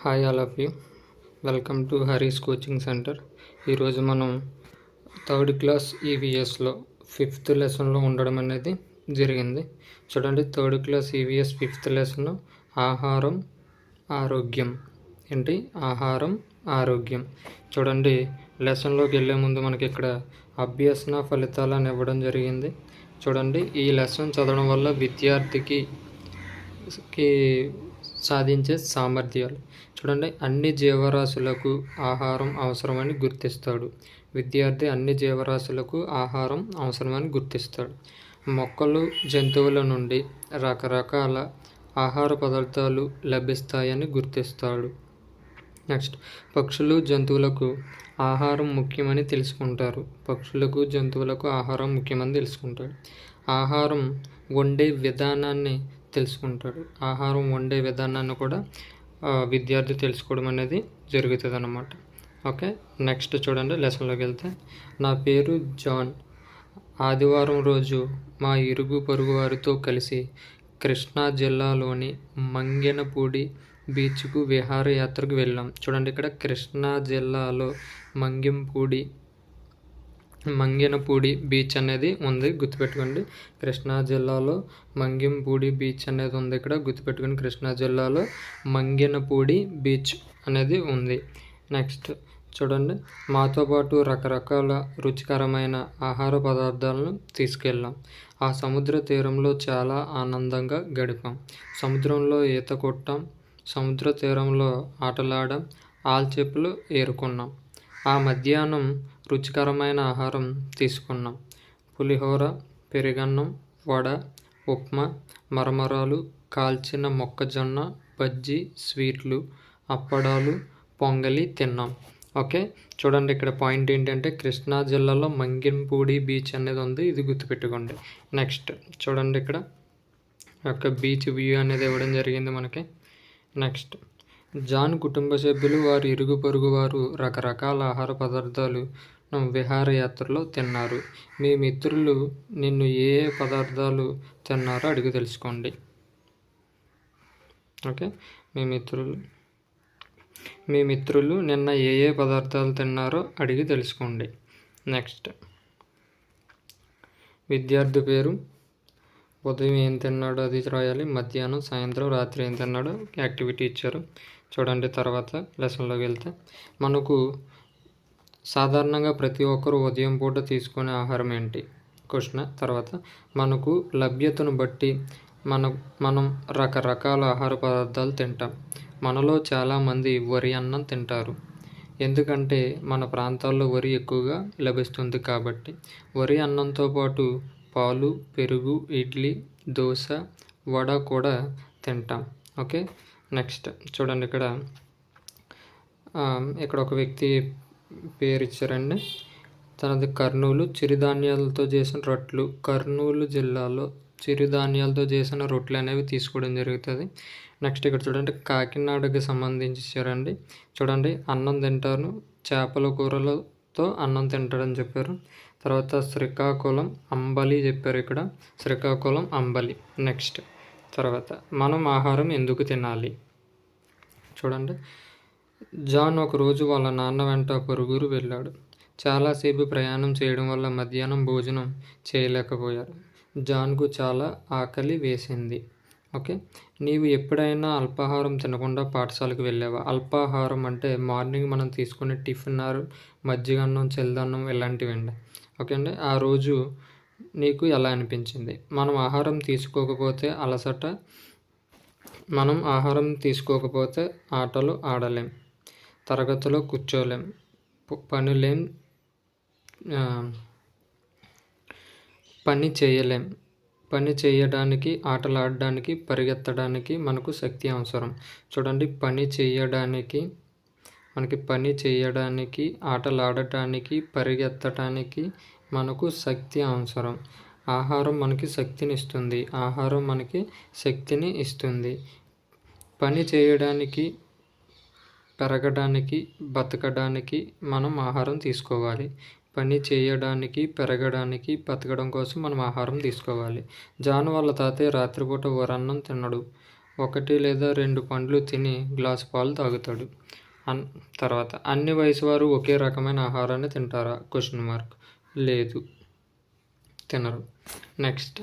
Hi all of you, welcome to Hari's coaching centre. ఈరోజు మనం third class ఈవీఎస్లో fifth లెసన్లో ఉండడం అనేది జరిగింది. చూడండి, third class EVS fifth lesson ఆహారం ఆరోగ్యం. ఏంటి? ఆహారం ఆరోగ్యం. చూడండి, లెసన్లోకి వెళ్ళే ముందు మనకి ఇక్కడ అభ్యసన ఫలితాలను ఇవ్వడం జరిగింది. చూడండి, ఈ లెసన్ చదవడం వల్ల విద్యార్థికి సాధించే సామర్థ్యాలు. చూడండి, అన్ని జీవరాశులకు ఆహారం అవసరమని గుర్తిస్తాడు. విద్యార్థి అన్ని జీవరాశులకు ఆహారం అవసరమని గుర్తిస్తాడు. మొక్కలు, జంతువుల నుండి రకరకాల ఆహార పదార్థాలు లభిస్తాయని గుర్తిస్తాడు. నెక్స్ట్, పక్షులు, జంతువులకు ఆహారం ముఖ్యమని తెలుసుకుంటారు. పక్షులకు, జంతువులకు ఆహారం ముఖ్యమని తెలుసుకుంటాడు. ఆహారం వండే విధానాన్ని తెలుసుకుంటాడు. ఆహారం వండే విధానాన్ని కూడా విద్యార్థి తెలుసుకోవడం అనేది జరుగుతుంది అన్నమాట. ఓకే, నెక్స్ట్ చూడండి, లెసన్లోకి వెళ్తే, నా పేరు జాన్. ఆదివారం రోజు మా ఇరుగు పొరుగు వారితో కలిసి కృష్ణా జిల్లాలోని మంగెనపూడి బీచ్కు విహారయాత్రకు వెళ్ళాం. చూడండి, ఇక్కడ కృష్ణా జిల్లాలో మంగెనపూడి బీచ్ అనేది ఉంది, గుర్తుపెట్టుకోండి. కృష్ణా జిల్లాలో మంగెనపూడి బీచ్ అనేది ఉంది. ఇక్కడ గుర్తుపెట్టుకోండి, కృష్ణా జిల్లాలో మంగెనపూడి బీచ్ అనేది ఉంది. నెక్స్ట్ చూడండి, మాతో పాటు రకరకాల రుచికరమైన ఆహార పదార్థాలను తీసుకెళ్ళాం. ఆ సముద్ర తీరంలో చాలా ఆనందంగా గడిపాం. సముద్రంలో ఈత కొట్టాం, సముద్ర తీరంలో ఆటలాడాం, ఆల్చెప్పులు ఏరుకున్నాం. ఆ మధ్యాహ్నం రుచికరమైన ఆహారం తీసుకున్నాం. పులిహోర, పెరుగన్నం, వడ, ఉప్మా, మరమరాలు, కాల్చిన మొక్కజొన్న బజ్జీ, స్వీట్లు, అప్పడాలు, పొంగలి తిన్నాం. ఓకే, చూడండి, ఇక్కడ పాయింట్ ఏంటంటే కృష్ణా జిల్లాలో మంగెనపూడి బీచ్ అనేది ఉంది, ఇది గుర్తుపెట్టుకోండి. నెక్స్ట్ చూడండి, ఇక్కడ యొక్క బీచ్ వ్యూ అనేది ఇవ్వడం జరిగింది మనకి. నెక్స్ట్, జాన్ కుటుంబ సభ్యులు, వారి ఇరుగు పొరుగు వారు రకరకాల ఆహార పదార్థాలు విహారయాత్రలో తిన్నారు. మీ మిత్రులు నిన్ను ఏ పదార్థాలు తిన్నారో అడిగి తెలుసుకోండి. ఓకే, మీ మిత్రులు నిన్న ఏ పదార్థాలు తిన్నారో అడిగి తెలుసుకోండి. నెక్స్ట్, విద్యార్థి పేరు, ఉదయం ఏం తిన్నాడో అది రాయాలి. మధ్యాహ్నం, సాయంత్రం, రాత్రి ఏం తిన్నాడో యాక్టివిటీ ఇచ్చారు. చూడండి, తర్వాత లెసన్లోకి వెళ్తే, మనకు సాధారణంగా ప్రతి ఒక్కరూ ఉదయం పూట తీసుకునే ఆహారం ఏంటి? క్వశ్చన్. తర్వాత, మనకు లభ్యతను బట్టి మనం రకరకాల ఆహార పదార్థాలు తింటాం. మనలో చాలామంది వరి అన్నం తింటారు, ఎందుకంటే మన ప్రాంతాల్లో వరి ఎక్కువగా లభిస్తుంది కాబట్టి. వరి అన్నంతో పాటు పాలు, పెరుగు, ఇడ్లీ, దోశ, వడ కూడా తింటాం. ఓకే, నెక్స్ట్ చూడండి, ఇక్కడ ఒక వ్యక్తి పేరు ఇచ్చారండి. తనది కర్నూలు. చిరుధాన్యాలతో చేసిన రొట్లు. కర్నూలు జిల్లాలో చిరుధాన్యాలతో చేసిన రొట్లు అనేవి తీసుకోవడం జరుగుతుంది. నెక్స్ట్ ఇక్కడ చూడండి, కాకినాడకి సంబంధించి ఇచ్చారండి. చూడండి, అన్నం తింటాను, చేపల కూరలతో అన్నం తింటాడని చెప్పారు. తర్వాత శ్రీకాకుళం అంబలి చెప్పారు. ఇక్కడ శ్రీకాకుళం అంబలి. నెక్స్ట్ తర్వాత, మనం ఆహారం ఎందుకు తినాలి? చూడండి, జాన్ ఒకరోజు వాళ్ళ నాన్న వెంట పొరుగురు వెళ్ళాడు. చాలాసేపు ప్రయాణం చేయడం వల్ల మధ్యాహ్నం భోజనం చేయలేకపోయారు. జాన్కు చాలా ఆకలి వేసింది. ఓకే, నీవు ఎప్పుడైనా అల్పాహారం తినకుండా పాఠశాలకు వెళ్ళావా? అల్పాహారం అంటే మార్నింగ్ మనం తీసుకునే టిఫిన్, మజ్జిగన్నం, చల్లదన్నం ఇలాంటివి అండి. ఓకే అండి, ఆ రోజు నీకు ఎలా అనిపించింది? మనం ఆహారం తీసుకోకపోతే ఆటలు ఆడలేం, తరగతిలో కూర్చోలేం, పని చేయలేం. పని చేయడానికి, ఆటలాడడానికి, పరిగెత్తడానికి మనకు శక్తి అవసరం. చూడండి, పని చేయడానికి, ఆటలాడటానికి, పరిగెత్తడానికి మనకు శక్తి అవసరం. ఆహారం మనకి శక్తిని ఇస్తుంది. పని చేయడానికి, పెరగడానికి, బతకడానికి మనం ఆహారం తీసుకోవాలి. పని చేయడానికి, పెరగడానికి, బతకడం కోసం మనం ఆహారం తీసుకోవాలి. జాన్ వాళ్ళ తాతయ్య రాత్రిపూట వరన్నం తినడు. 1 లేదా 2 పండ్లు తిని గ్లాసు పాలు తాగుతాడు. తర్వాత అన్ని వయసు వారు ఒకే రకమైన ఆహారాన్ని తింటారా? లేదు, తినరు. నెక్స్ట్,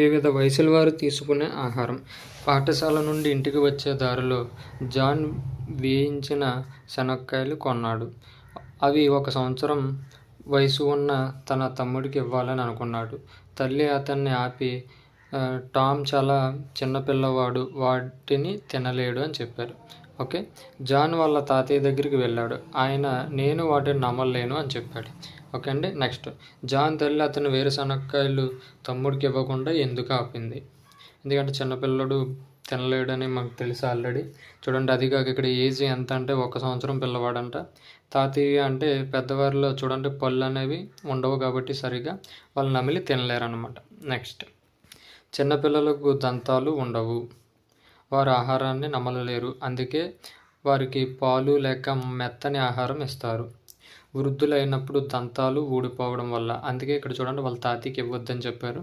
వివిధ వయసుల వారు తీసుకునే ఆహారం. పాఠశాల నుండి ఇంటికి వచ్చే దారిలో జాన్ వేయించిన శనక్కాయలు కొన్నాడు. అవి 1 సంవత్సరం వయసు ఉన్న తన తమ్ముడికి ఇవ్వాలని అనుకున్నాడు. తల్లి అతన్ని ఆపి, టామ్ చాలా చిన్నపిల్లవాడు, వాటిని తినలేడు అని చెప్పారు. ఓకే, జాన్ వాళ్ళ తాతయ్య దగ్గరికి వెళ్ళాడు. ఆయన, నేను వాటిని నమ్మలేను అని చెప్పాడు. ఓకే అండి. నెక్స్ట్, జాన్ తల్లి అతను వేరుశనక్కాయలు తమ్ముడికి ఇవ్వకుండా ఎందుకు ఆపింది? ఎందుకంటే చిన్నపిల్లడు తినలేడని మనకు తెలుసు ఆల్రెడీ. చూడండి, అది కాక ఇక్కడ ఏజ్ ఎంత అంటే 1 సంవత్సరం పిల్లవాడంట. తాతయ్య అంటే పెద్దవారిలో చూడండి పళ్ళు అనేవి ఉండవు కాబట్టి సరిగా వాళ్ళు నమిలి తినలేరు అనమాట. నెక్స్ట్, చిన్నపిల్లలకు దంతాలు ఉండవు, వారు ఆహారాన్ని నమలలేరు, అందుకే వారికి పాలు లేక మెత్తని ఆహారం ఇస్తారు. వృద్ధులైనప్పుడు దంతాలు ఊడిపోవడం వల్ల, అందుకే ఇక్కడ చూడండి వాళ్ళ తాతయ్యకి ఇవ్వద్దని చెప్పారు.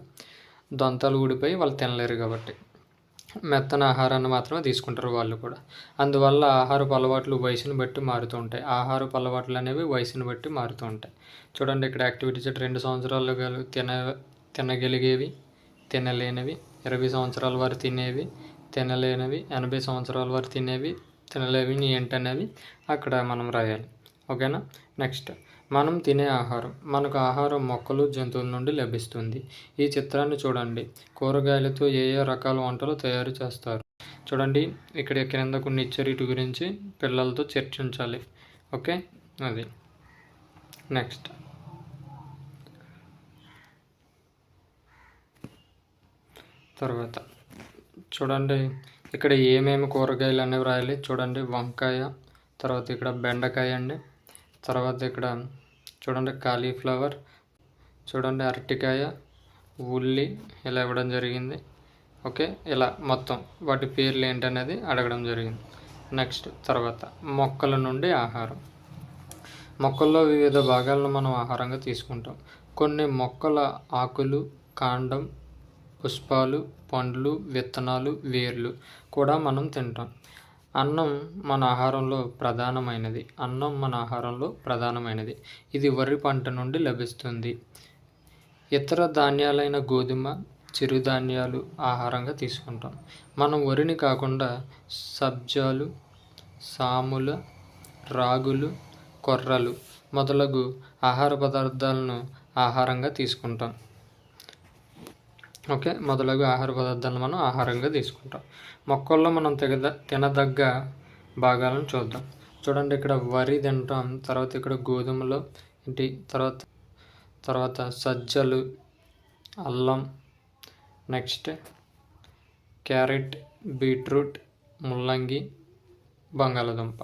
దంతాలు ఊడిపోయి వాళ్ళు తినలేరు కాబట్టి మెత్తని ఆహారాన్ని మాత్రమే తీసుకుంటారు వాళ్ళు కూడా. అందువల్ల ఆహారపు అలవాట్లు వయసును బట్టి మారుతూ ఉంటాయి. ఆహారపు అలవాట్లు అనేవి వయసును బట్టి మారుతూ ఉంటాయి. చూడండి, ఇక్కడ యాక్టివిటీస్ 2 సంవత్సరాలు తినగలిగేవి, తినలేనివి, 20 సంవత్సరాల వారు తినేవి, తినలేనివి, 80 సంవత్సరాల వారు తినేవి, తినలేవి ఏంటనేవి అక్కడ మనం రాయాలి. ఓకేనా. నెక్స్ట్, మనం తినే ఆహారం. మనకు ఆహారం మొక్కలు, జంతువుల నుండి లభిస్తుంది. ఈ చిత్రాన్ని చూడండి. కూరగాయలతో ఏ ఏ రకాల వంటలు తయారు చేస్తారు? చూడండి, ఇక్కడ కింద కొన్ని ఇచ్చారు, వీటి గురించి పిల్లలతో చర్చించాలి. ఓకే, అది. నెక్స్ట్, తర్వాత చూడండి, ఇక్కడ ఏమేమి కూరగాయలు అనేవి రాయాలి. చూడండి, వంకాయ, తర్వాత ఇక్కడ బెండకాయ అండి, తర్వాత ఇక్కడ చూడండి కాలీఫ్లవర్, చూడండి అరటికాయ, ఉల్లి ఇలా ఇవ్వడం జరిగింది. ఓకే, ఇలా మొత్తం వాటి పేర్లు ఏంటనేది అడగడం జరిగింది. నెక్స్ట్, తర్వాత మొక్కల నుండి ఆహారం. మొక్కల్లో వివిధ భాగాలను మనం ఆహారంగా తీసుకుంటాం. కొన్ని మొక్కల ఆకులు, కాండం, పుష్పాలు, పండ్లు, విత్తనాలు, వేర్లు కూడా మనం తింటాం. అన్నం మన ఆహారంలో ప్రధానమైనది. ఇది వరి పంట నుండి లభిస్తుంది. ఇతర ధాన్యాలైన గోధుమ, చిరుధాన్యాలు ఆహారంగా తీసుకుంటాం. మనం వరిని కాకుండా సబ్జాలు, సాముల, రాగులు, కొర్రలు మొదలగు ఆహార పదార్థాలను ఆహారంగా తీసుకుంటాం. ఓకే, మనం ఆహారంగా తీసుకుంటాం. మొక్కల్లో మనం తినదగ్గ భాగాలను చూద్దాం. చూడండి, ఇక్కడ వరి తింటాం, తర్వాత ఇక్కడ గోధుమలు ఏంటి, తర్వాత సజ్జలు, అల్లం, నెక్స్ట్ క్యారెట్, బీట్రూట్, ముల్లంగి, బంగాళదుంప.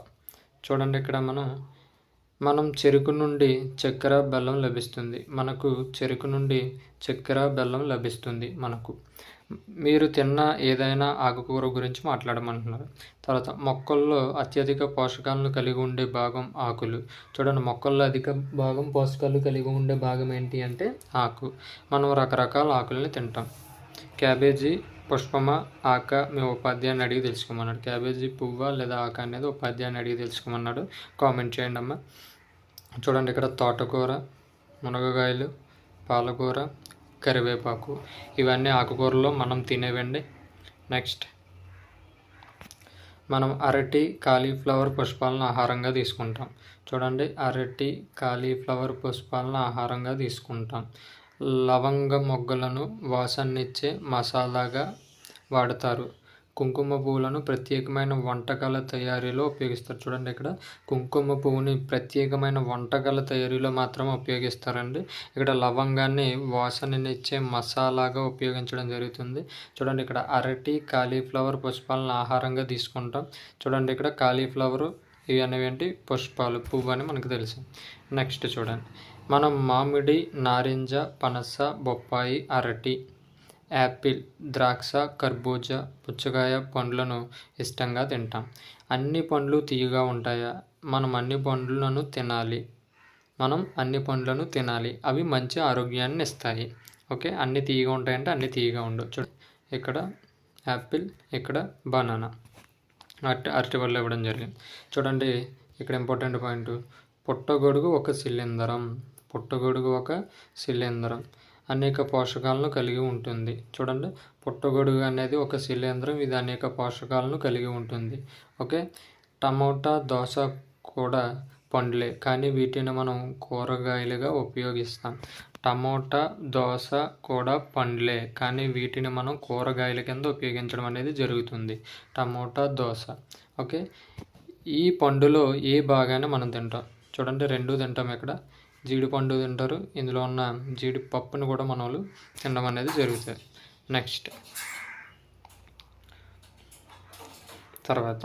చూడండి, ఇక్కడ మనం చెరుకు నుండి చక్కెర, బెల్లం లభిస్తుంది. మనకు మీరు తిన్న ఏదైనా ఆకుకూర గురించి మాట్లాడమంటున్నారు. తర్వాత మొక్కల్లో అత్యధిక పోషకాలను కలిగి ఉండే భాగం ఆకులు. చూడండి, మొక్కల్లో అధిక భాగం పోషకాలు కలిగి ఉండే భాగం ఏంటి అంటే ఆకు. మనం రకరకాల ఆకులని తింటాం. క్యాబేజీ పుష్పమా, ఆక? మీ ఉపాధ్యాయుని అడిగి తెలుసుకోమన్నాడు. క్యాబేజీ పువ్వా లేదా ఆక అనేది ఉపాధ్యాయుని అడిగి తెలుసుకోమన్నాడు. కామెంట్ చేయండి అమ్మ. చూడండి, ఇక్కడ తోటకూర, మునగకాయలు, పాలకూర, కరివేపాకు, ఇవన్నీ ఆకుకూరలో మనం తినేవండి. నెక్స్ట్, మనం అరటి, కాలీఫ్లవర్ పుష్పాలను ఆహారంగా తీసుకుంటాం. చూడండి, అరటి, కాలీఫ్లవర్ పుష్పాలను ఆహారంగా తీసుకుంటాం. లవంగ మొగ్గలను వాసననిచ్చే మసాలాగా వాడతారు. కుంకుమ పువ్వులను ప్రత్యేకమైన వంటకాల తయారీలో ఉపయోగిస్తారు. చూడండి, ఇక్కడ కుంకుమ పువ్వుని ప్రత్యేకమైన వంటకాల తయారీలో మాత్రమే ఉపయోగిస్తారండి. ఇక్కడ లవంగాన్ని వాసననిచ్చే మసాలాగా ఉపయోగించడం జరుగుతుంది. చూడండి, ఇక్కడ అరటి, కాలీఫ్లవర్ పుష్పాలను ఆహారంగా తీసుకుంటాం. చూడండి, ఇక్కడ కాలీఫ్లవర్ ఇవి అనేవి ఏంటి, పుష్పాలు, పువ్వు అని మనకు తెలుసు. నెక్స్ట్ చూడండి, మనం మామిడి, నారింజ, పనస, బొప్పాయి, అరటి, యాపిల్, ద్రాక్ష, కర్బూజా, పుచ్చకాయ పండ్లను ఇష్టంగా తింటాం. అన్ని పండ్లు తీయగా ఉంటాయా? మనం అన్ని పండ్లను తినాలి. అవి మంచి ఆరోగ్యాన్ని ఇస్తాయి. ఓకే, అన్నీ తీయగా ఉంటాయంటే అన్నీ తీయగా ఉండవు. చూడండి, ఇక్కడ యాపిల్, ఇక్కడ బనానా, అరటిపళ్ళు ఇవ్వడం జరిగింది. చూడండి, ఇక్కడ ఇంపార్టెంట్ పాయింట్, పుట్టగొడుగు ఒక శిలీంధ్రం. పుట్టగొడుగు ఒక శిలీంధ్రం అనేక పోషకాలను కలిగి ఉంటుంది. చూడండి, పుట్టగొడుగు అనేది ఒక శిలీంధ్రం, ఇది అనేక పోషకాలను కలిగి ఉంటుంది. ఓకే, టమోటా, దోస కూడా పండ్లే, కానీ వీటిని మనం కూరగాయలుగా ఉపయోగిస్తాం. టమోటా, దోస కూడా పండ్లే, కానీ వీటిని మనం కూరగాయల కింద ఉపయోగించడం అనేది జరుగుతుంది. టమోటా, దోస. ఓకే, ఈ పండులో ఏ భాగాన్ని మనం తింటాం? చూడండి, రెండు తింటాం. ఇక్కడ జీడిపండు తింటారు, ఇందులో ఉన్న జీడిపప్పును కూడా మన వాళ్ళు తినడం అనేది జరుగుతుంది. నెక్స్ట్ తర్వాత,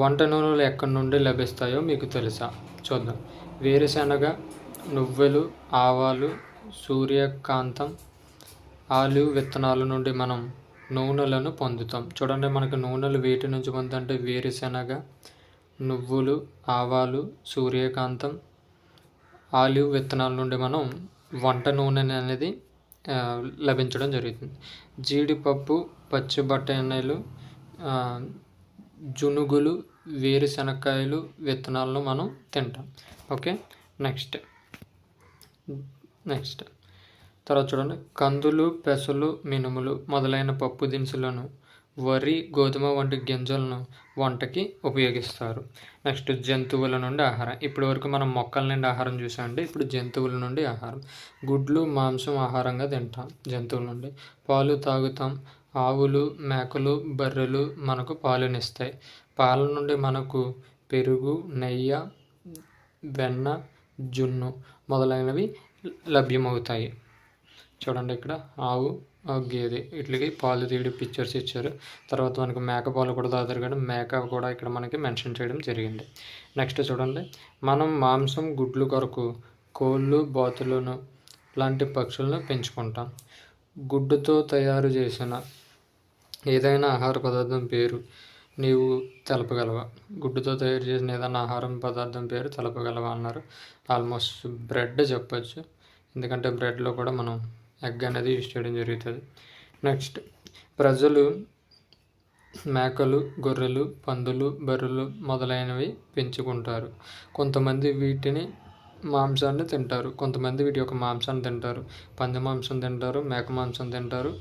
వంట నూనెలు ఎక్కడి నుండి లభిస్తాయో మీకు తెలుసా? చూద్దాం. వేరుశనగ, నువ్వులు, ఆవాలు, సూర్యకాంతం, ఆలివ్ విత్తనాల నుండి మనం నూనెలను పొందుతాం. చూడండి, మనకు నూనెలు వేటి నుంచి పొందుతాయంటే వేరుశనగ, నువ్వులు, ఆవాలు, సూర్యకాంతం, ఆలివ్ విత్తనాల నుండి మనం వంట నూనె అనేది లభించడం జరుగుతుంది. జీడిపప్పు, పచ్చి బఠానీలు, జునుగులు, వేరుశనక్కాయలు విత్తనాలను మనం తింటాం. ఓకే, నెక్స్ట్ తర్వాత చూడండి, కందులు, పెసలు, మినుములు మొదలైన పప్పు దినుసులను, వరి, గోధుమ వంటి గింజలను వంటకి ఉపయోగిస్తారు. నెక్స్ట్, జంతువుల నుండి ఆహారం. ఇప్పటి వరకు మనం మొక్కల నుండి ఆహారం చూసామండి, ఇప్పుడు జంతువుల నుండి ఆహారం. గుడ్లు, మాంసం ఆహారంగా తింటాం జంతువుల నుండి. పాలు తాగుతాం. ఆవులు, మేకలు, బర్రెలు మనకు పాలునిస్తాయి. పాల నుండి మనకు పెరుగు, నెయ్యి, వెన్న, జున్ను మొదలైనవి లభ్యమవుతాయి. చూడండి, ఇక్కడ ఆవు, గేదె వీటికి పాలు తీయడం పిక్చర్స్ ఇచ్చారు. తర్వాత మనకి మేక పాలు కూడా తాగుతారు, కానీ మేక కూడా ఇక్కడ మనకి మెన్షన్ చేయడం జరిగింది. నెక్స్ట్ చూడండి, మనం మాంసం, గుడ్లు కొరకు కోళ్ళు, బాతులను లాంటి పక్షులను పెంచుకుంటాం. గుడ్డుతో తయారు చేసిన ఏదైనా ఆహార పదార్థం పేరు నీవు తెలపగలవా? గుడ్డుతో తయారు చేసిన ఏదైనా ఆహారం పదార్థం పేరు తెలపగలవా అన్నారు. ఆల్మోస్ట్ బ్రెడ్ చెప్పచ్చు, ఎందుకంటే బ్రెడ్లో కూడా మనం ఎగ్ అనేది యూజ్ చేయడం జరుగుతుంది. నెక్స్ట్, ప్రజలు మేకలు, గొర్రెలు, పందులు, బర్రెలు మొదలైనవి పెంచుకుంటారు. కొంతమంది వీటిని మాంసాన్ని తింటారు, కొంతమంది వీటి యొక్క మాంసాన్ని తింటారు. పంది మాంసం తింటారు, మేక మాంసం తింటారు,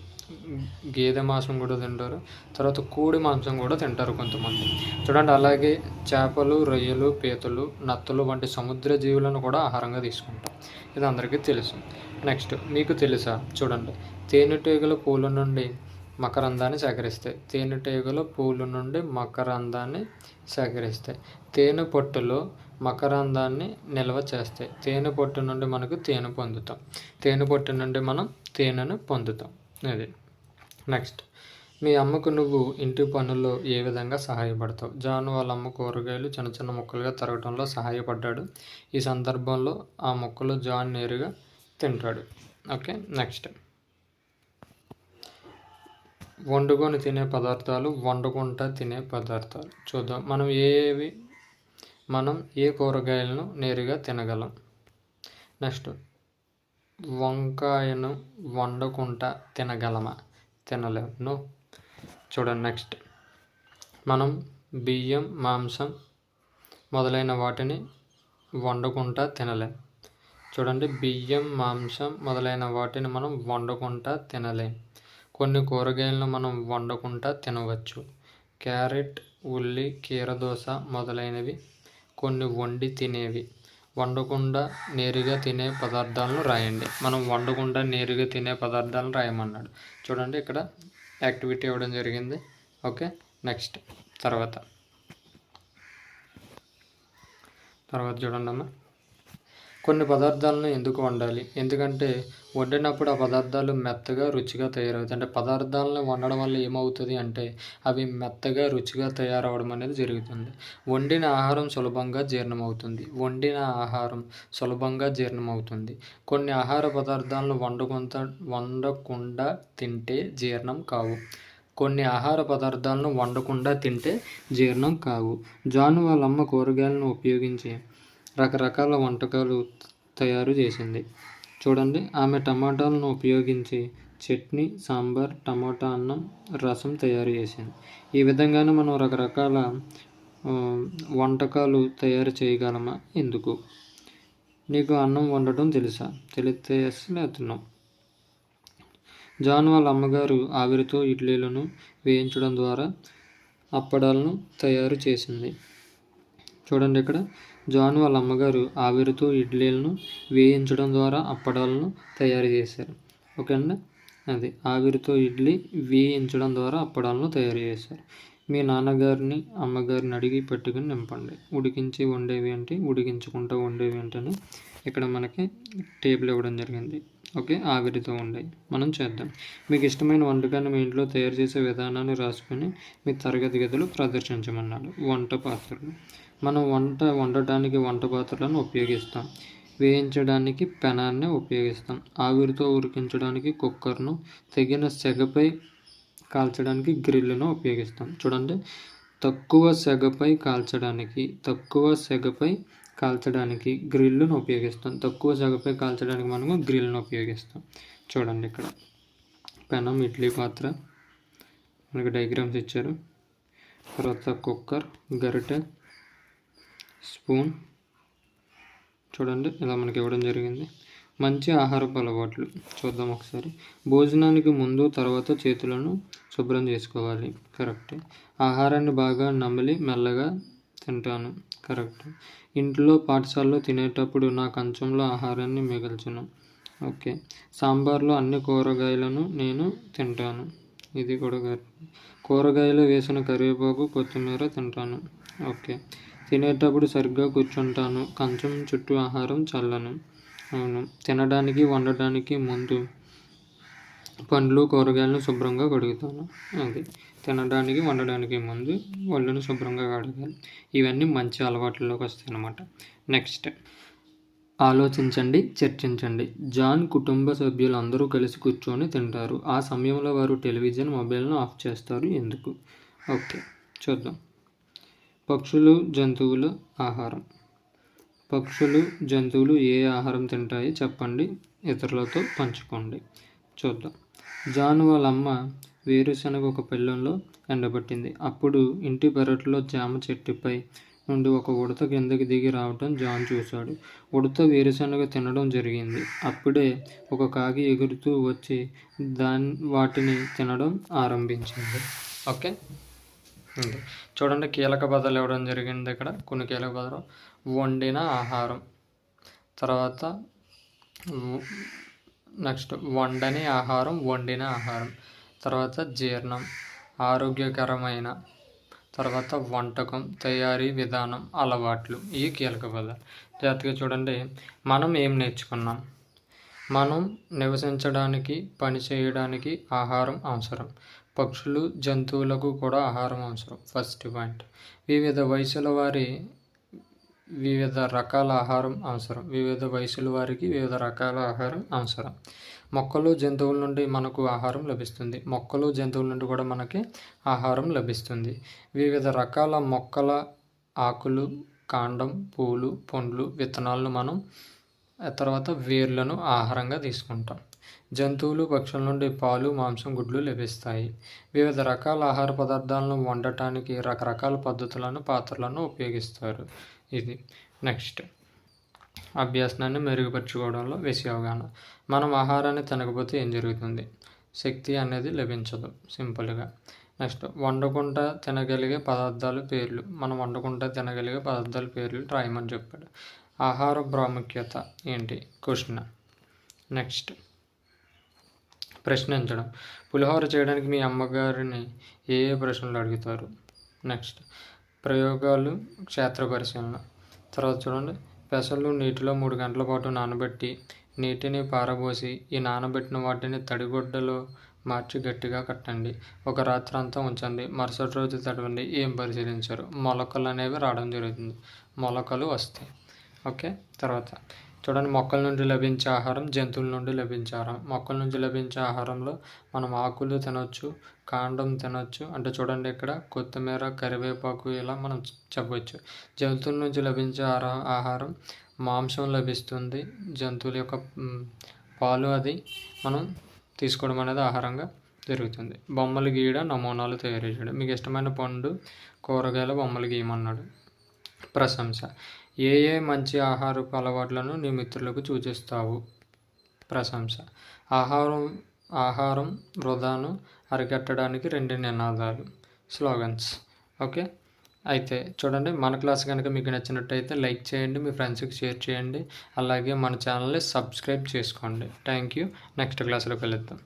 గేదె మాంసం కూడా తింటారు, తర్వాత కోడి మాంసం కూడా తింటారు కొంతమంది. చూడండి, అలాగే చేపలు, రొయ్యలు, పీతలు, నత్తలు వంటి సముద్ర జీవులను కూడా ఆహారంగా తీసుకుంటాం. ఇది అందరికీ తెలుసు. నెక్స్ట్, మీకు తెలుసా? చూడండి, తేనెటీగల పూల నుండి మకరందాన్ని సేకరిస్తాయి. తేనెటీగల పూల నుండి మకరందాన్ని సేకరిస్తాయి. తేనె పట్టులో మకరందాన్ని నిల్వ చేస్తాయి. తేనె పట్టు నుండి మనకు తేనె పొందుతాం. తేనె పట్టు నుండి మనం తేనెను పొందుతాం. అది. నెక్స్ట్, మీ అమ్మకు నువ్వు ఇంటి పనుల్లో ఏ విధంగా సహాయపడతావు? జాన్ వాళ్ళ అమ్మ కూరగాయలు చిన్న చిన్న ముక్కలుగా తరగటంలో సహాయపడ్డాడు. ఈ సందర్భంలో ఆ ముక్కలు జాన్ నేరుగా తింటాడు. ఓకే, నెక్స్ట్, వండుకొని తినే పదార్థాలు, వండుకుంటా తినే పదార్థాలు చూద్దాం. మనం ఏ కూరగాయలను నేరుగా తినగలం? నెక్స్ట్, వంకాయను వండుకుంటా తినగలమా? తినలేం, నో. చూడండి, నెక్స్ట్, మనం బియ్యం, మాంసం మొదలైన వాటిని వండుకుంటా తినలేం. చూడండి, బియ్యం, మాంసం మొదలైన వాటిని మనం వండుకుంటా తినలేం. కొన్ని కూరగాయలను మనం వండుకుంటా తినవచ్చు. క్యారెట్, ఉల్లి, కీరదోస మొదలైనవి కొన్ని వండి తినేవి. వండకుండా నేరుగా తినే పదార్థాలను రాయండి. మనం వండకుండా నేరుగా తినే పదార్థాలను రాయమన్నాడు. చూడండి, ఇక్కడ యాక్టివిటీ ఇవ్వడం జరిగింది. ఓకే, నెక్స్ట్, తర్వాత చూడండి అమ్మ, కొన్ని పదార్థాలను ఎందుకు వండాలి? ఎందుకంటే వండినప్పుడు ఆ పదార్థాలు మెత్తగా, రుచిగా తయారవుతాయి. అంటే పదార్థాలను వండడం వల్ల ఏమవుతుంది అంటే అవి మెత్తగా, రుచిగా తయారవడం అనేది జరుగుతుంది. వండిన ఆహారం సులభంగా జీర్ణమవుతుంది. కొన్ని ఆహార పదార్థాలను వండకుండా తింటే జీర్ణం కావు. జాన్ వాళ్ళ అమ్మ కూరగాయలను ఉపయోగించి రకరకాల వంటకాలు తయారు చేసింది. చూడండి, ఆమె టమాటాలను ఉపయోగించి చట్నీ, సాంబార్, టమాటా అన్నం, రసం తయారు చేసింది. ఈ విధంగానే మనం రకరకాల వంటకాలు తయారు చేయగలమా? ఎందుకు? నీకు అన్నం వండటం తెలుసా? తెలిస్తే ఎస్, లేతున్నాం. జాన్ వాళ్ళ అమ్మగారు ఆవిరితో ఇడ్లీలను వేయించడం ద్వారా అప్పడాలను తయారు చేసింది. చూడండి, ఇక్కడ జాన్ వాళ్ళ అమ్మగారు ఆవిరితో ఇడ్లీలను వేయించడం ద్వారా అప్పడాలను తయారు చేశారు. ఓకే అండి, అది ఆవిరితో ఇడ్లీ వేయించడం ద్వారా అప్పడాలను తయారు చేశారు. మీ నాన్నగారిని అమ్మగారిని అడిగి పెట్టుకుని నింపండి. ఉడికించి వండేవి ఏంటి, ఉడికించుకుంటూ వండేవి ఏంటని ఇక్కడ మనకి టేబుల్ ఇవ్వడం జరిగింది. ఓకే, ఆవిరితో ఉండేవి మనం చేద్దాం. మీకు ఇష్టమైన వంటకాన్ని మీ ఇంట్లో తయారు చేసే విధానాన్ని రాసుకొని మీ తరగతి గదిలో ప్రదర్శించమన్నాడు. వంట పాత్రలు. మనం వండటానికి వంట పాత్రలను ఉపయోగిస్తాం. వేయించడానికి పెనాన్ని ఉపయోగిస్తాం. ఆవిరితో ఉడికించడానికి కుక్కర్ను, తగిన సెగపై కాల్చడానికి గ్రిల్ను ఉపయోగిస్తాం. చూడండి, తక్కువ సెగపై కాల్చడానికి గ్రిల్ను ఉపయోగిస్తాం. తక్కువ సెగపై కాల్చడానికి మనము గ్రిల్ను ఉపయోగిస్తాం. చూడండి, ఇక్కడ పెనం, ఇడ్లీ పాత్ర, మనకి డయాగ్రామ్స్ ఇచ్చారు. తర్వాత కుక్కర్, గరిటె, స్పూన్. చూడండి, ఇలా మనకి ఇవ్వడం జరిగింది. మంచి ఆహారపు అలవాట్లు చూద్దాం ఒకసారి. భోజనానికి ముందు తర్వాత చేతులను శుభ్రం చేసుకోవాలి. కరెక్ట్. ఆహారాన్ని బాగా నమిలి మెల్లగా తింటాను. కరెక్ట్. ఇంట్లో పాఠశాలలో తినేటప్పుడు నా కంచంలో ఆహారాన్ని మిగల్చును. ఓకే. సాంబార్లో అన్ని కూరగాయలను నేను తింటాను. ఇది కూడా కూరగాయలు వేసిన కరివేపాకు, కొత్తిమీర తింటాను. ఓకే. తినేటప్పుడు సరిగ్గా కూర్చుంటాను. కంచం చుట్టూ ఆహారం చల్లను. అవును. తినడానికి వండటానికి ముందు పండ్లు, కూరగాయలను శుభ్రంగా కడుగుతాను. అది తినడానికి వండడానికి ముందు ఒళ్ళును శుభ్రంగా కడగాలి. ఇవన్నీ మంచి అలవాట్లలోకి వస్తాయి అన్నమాట. నెక్స్ట్, ఆలోచించండి, చర్చించండి. జాన్ కుటుంబ సభ్యులు అందరూ కలిసి కూర్చొని తింటారు. ఆ సమయంలో వారు టెలివిజన్, మొబైల్ను ఆఫ్ చేస్తారు. ఎందుకు? ఓకే, చూద్దాం. పక్షులు, జంతువుల ఆహారం. పక్షులు, జంతువులు ఏ ఆహారం తింటాయి చెప్పండి, ఇతరులతో పంచుకోండి. చూద్దాం. జాన్ వాళ్ళ అమ్మ వేరుశనగ ఒక పళ్ళెంలో ఎండబెట్టింది. అప్పుడు ఇంటి పెరట్లో జామ చెట్టుపై నుండి ఒక ఉడత కిందకి దిగి రావటం జాన్ చూశాడు. ఉడత వేరుశనగ తినడం జరిగింది. అప్పుడే ఒక కాకి ఎగురుతూ వచ్చి వాటిని తినడం ఆరంభించింది. ఓకే, చూడండి, కీలక పదాలు ఇవ్వడం జరిగింది ఇక్కడ. కొన్ని కీలక పదాలు: వండిన ఆహారం, తర్వాత నెక్స్ట్ వండని ఆహారం, వండిన ఆహారం, తర్వాత జీర్ణం, ఆరోగ్యకరమైన, తర్వాత వంటకం, తయారీ విధానం, అలవాట్లు. ఈ కీలక పదాలు జాగ్రత్తగా చూడండి. మనం ఏం నేర్చుకున్నాం? మనం నివసించడానికి, పని చేయడానికి ఆహారం అవసరం. పక్షులు, జంతువులకు కూడా ఆహారం అవసరం. First point. వివిధ వయసుల వారి వివిధ రకాల ఆహారం అవసరం. వివిధ వయసుల వారికి వివిధ రకాల ఆహారం అవసరం. మొక్కలు, జంతువుల నుండి మనకు ఆహారం లభిస్తుంది. మొక్కలు, జంతువుల నుండి కూడా మనకి ఆహారం లభిస్తుంది. వివిధ రకాల మొక్కల ఆకులు, కాండం, పూలు, పండ్లు, విత్తనాలను మనం తర్వాత వేర్లను ఆహారంగా తీసుకుంటాం. జంతువులు, పక్షుల నుండి పాలు, మాంసం, గుడ్లు లభిస్తాయి. వివిధ రకాల ఆహార పదార్థాలను వండటానికి రకరకాల పద్ధతులను, పాత్రలను ఉపయోగిస్తారు. ఇది నెక్స్ట్, అభ్యాసాన్ని మెరుగుపరుచుకోవడంలో విషయ అవగాహన. మనం ఆహారాన్ని తినకపోతే ఏం జరుగుతుంది? శక్తి అనేది లభించదు, సింపుల్గా. నెక్స్ట్, వండకుండా తినగలిగే పదార్థాల పేర్లు. మనం వండకుండా తినగలిగే పదార్థాల పేర్లు రాయమని చెప్పాడు. ఆహార ప్రాముఖ్యత ఏంటి? క్వశ్చన్. నెక్స్ట్, ప్రశ్నించడం. పులిహోర చేయడానికి మీ అమ్మగారిని ఏ ప్రశ్నలు అడుగుతారు? నెక్స్ట్, ప్రయోగాలు, క్షేత్ర పరిశీలన. తర్వాత చూడండి, పెసలు నీటిలో 3 గంటల పాటు నానబెట్టి నీటిని పారబోసి ఈ నానబెట్టిన వాటిని తడిగుడ్డలో మార్చి గట్టిగా కట్టండి. ఒక రాత్రి అంతా ఉంచండి. మరుసటి రోజు తడవండి. ఏం పరిశీలించారు? మొలకలు అనేవి రావడం జరుగుతుంది. మొలకలు వస్తాయి. ఓకే, తర్వాత చూడండి, మొక్కల నుండి లభించే ఆహారం, జంతువుల నుండి లభించే ఆహారం. మొక్కల నుంచి లభించే ఆహారంలో మనం ఆకులు తినొచ్చు, కాండం తినొచ్చు. అంటే చూడండి, ఇక్కడ కొత్తిమీర, కరివేపాకు ఇలా మనం చెప్పవచ్చు. జంతువుల నుంచి లభించే ఆహారం మాంసం లభిస్తుంది. జంతువుల యొక్క పాలు అది మనం తీసుకోవడం అనేది ఆహారంగా జరుగుతుంది. బొమ్మలు గీయడం, నమూనాలు తయారు చేయడం. మీకు ఇష్టమైన పండు, కూరగాయల బొమ్మలు గీయమన్నాడు. ప్రశంస. ఏ మంచి ఆహారపు అలవాట్లను నీ మిత్రులకు సూచిస్తావు? ప్రశంస. ఆహారం వృధాను అరికట్టడానికి 2 నినాదాలు, స్లోగన్స్. ఓకే, అయితే చూడండి, మన క్లాస్ కనుక మీకు నచ్చినట్టయితే లైక్ చేయండి, మీ ఫ్రెండ్స్కి షేర్ చేయండి, అలాగే మన ఛానల్ని సబ్స్క్రైబ్ చేసుకోండి. Thank you. నెక్స్ట్ క్లాస్లో కలుద్దాం.